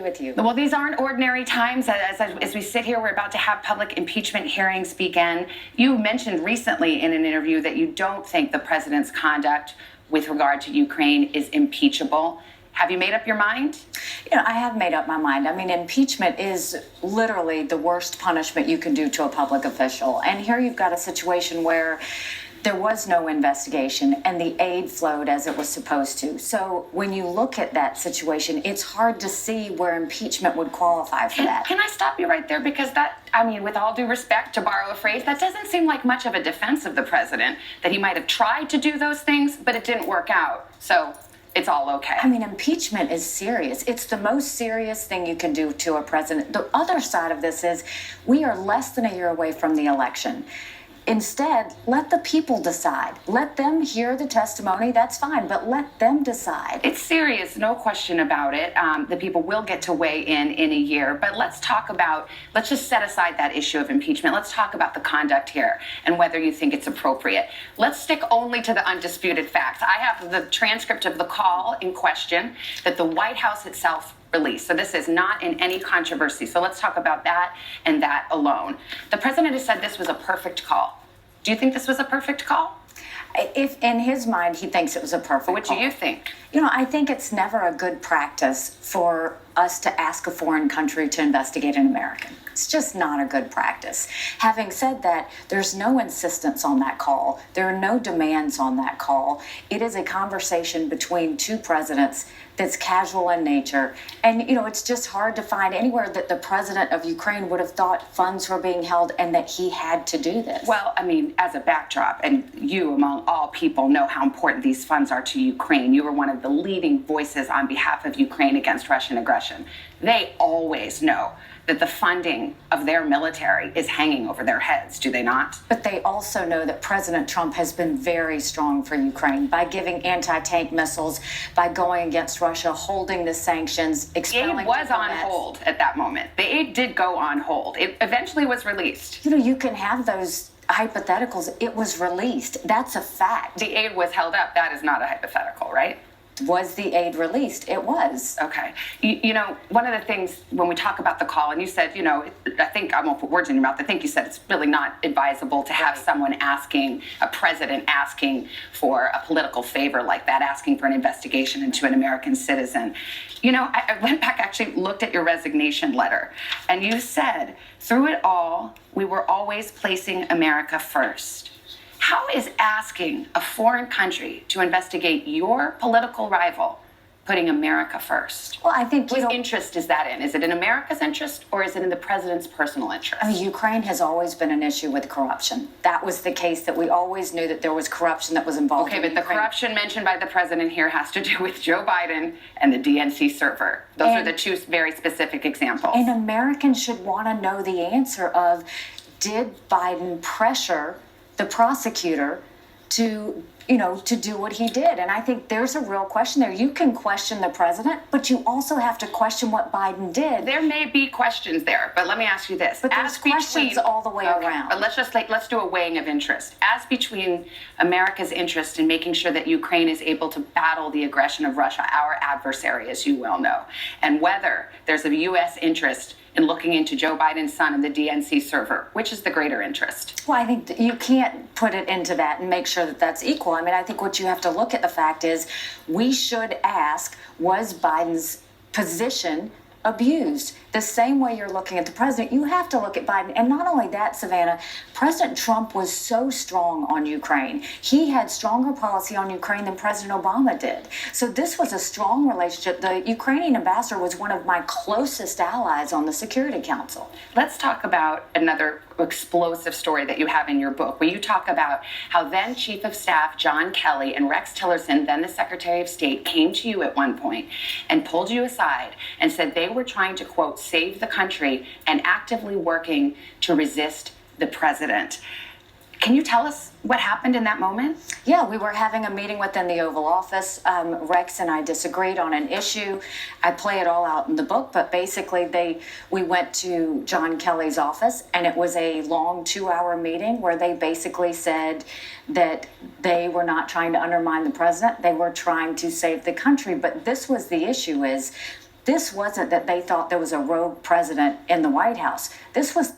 with you. Well, these aren't ordinary times. As we sit here, we're about to have public impeachment hearings begin. You mentioned recently in an interview that you don't think the president's conduct with regard to Ukraine is impeachable. Have you made up your mind? You know, I have made up my mind. I mean, impeachment is literally the worst punishment you can do to a public official. And here you've got a situation where there was no investigation and the aid flowed as it was supposed to. So when you look at that situation, it's hard to see where impeachment would qualify for that. Can I stop you right there? Because that, I mean, with all due respect, to borrow a phrase, that doesn't seem like much of a defense of the president, that he might have tried to do those things, but it didn't work out. So it's all okay. I mean, impeachment is serious. It's the most serious thing you can do to a president. The other side of this is we are less than a year away from the election. Instead, let the people decide. Let them hear the testimony, that's fine, but let them decide. It's serious, no question about it. The people will get to weigh in a year, but let's just set aside that issue of impeachment. Let's talk about the conduct here and whether you think it's appropriate. Let's stick only to the undisputed facts. I have the transcript of the call in question that the White House itself released. So this is not in any controversy. So let's talk about that and that alone. The president has said this was a perfect call. Do you think this was a perfect call? If in his mind he thinks it was a perfect call. What do you think? You know, I think it's never a good practice for us to ask a foreign country to investigate an American. It's just not a good practice. Having said that, there's no insistence on that call. There are no demands on that call. It is a conversation between two presidents that's casual in nature. And, you know, it's just hard to find anywhere that the president of Ukraine would have thought funds were being held and that he had to do this. Well, I mean, as a backdrop, and you among all people know how important these funds are to Ukraine. You were one of the leading voices on behalf of Ukraine against Russian aggression. They always know that the funding of their military is hanging over their heads, do they not? But they also know that President Trump has been very strong for Ukraine by giving anti-tank missiles, by going against Russia, holding the sanctions, expelling the aid was diplomats. on hold at that moment. The aid did go on hold. It eventually was released. You know, you can have those hypotheticals. It was released. That's a fact. The aid was held up. That is not a hypothetical, right? Was the aid released? It was. Okay. You know, one of the things when we talk about the call, and you said, you know, I think I won't put words in your mouth. I think you said it's really not advisable to have someone asking, a president asking for a political favor like that, asking for an investigation into an American citizen. You know, I went back, actually looked at your resignation letter, and you said, through it all, we were always placing America first. How is asking a foreign country to investigate your political rival putting America first? Well, I think whose interest is that in? Is it in America's interest or is it in the president's personal interest? I mean, Ukraine has always been an issue with corruption. That was the case, that we always knew that there was corruption that was involved. Okay, but the corruption mentioned by the president here has to do with Joe Biden and the DNC server. Those are the two very specific examples. And Americans should want to know the answer of, did Biden pressure the prosecutor to, you know, to do what he did? And I think there's a real question there. You can question the president, but you also have to question what Biden did. There may be questions there, but let me ask you this. But there's questions all the way around. But let's do a weighing of interest. As between America's interest in making sure that Ukraine is able to battle the aggression of Russia, our adversary, as you well know, and whether there's a U.S. interest in looking into Joe Biden's son and the DNC server, which is the greater interest? Well, I think that you can't put it into that and make sure that that's equal. I mean, I think what you have to look at, the fact is, we should ask, was Biden's position abused? The same way you're looking at the president, you have to look at Biden. And not only that, Savanna, President Trump was so strong on Ukraine. He had stronger policy on Ukraine than President Obama did. So this was a strong relationship. The Ukrainian ambassador was one of my closest allies on the Security Council. Let's talk about another explosive story that you have in your book, where you talk about how then Chief of Staff John Kelly and Rex Tillerson, then the Secretary of State, came to you at one point and pulled you aside and said they were trying to, quote, save the country and actively working to resist the president. Can you tell us what happened in that moment? Yeah, we were having a meeting within the Oval Office. Rex and I disagreed on an issue. I play it all out in the book, but basically we went to John Kelly's office, and it was a long 2-hour meeting where they basically said that they were not trying to undermine the president. They were trying to save the country. But this was the issue, is This wasn't that they thought there was a rogue president in the White House. This was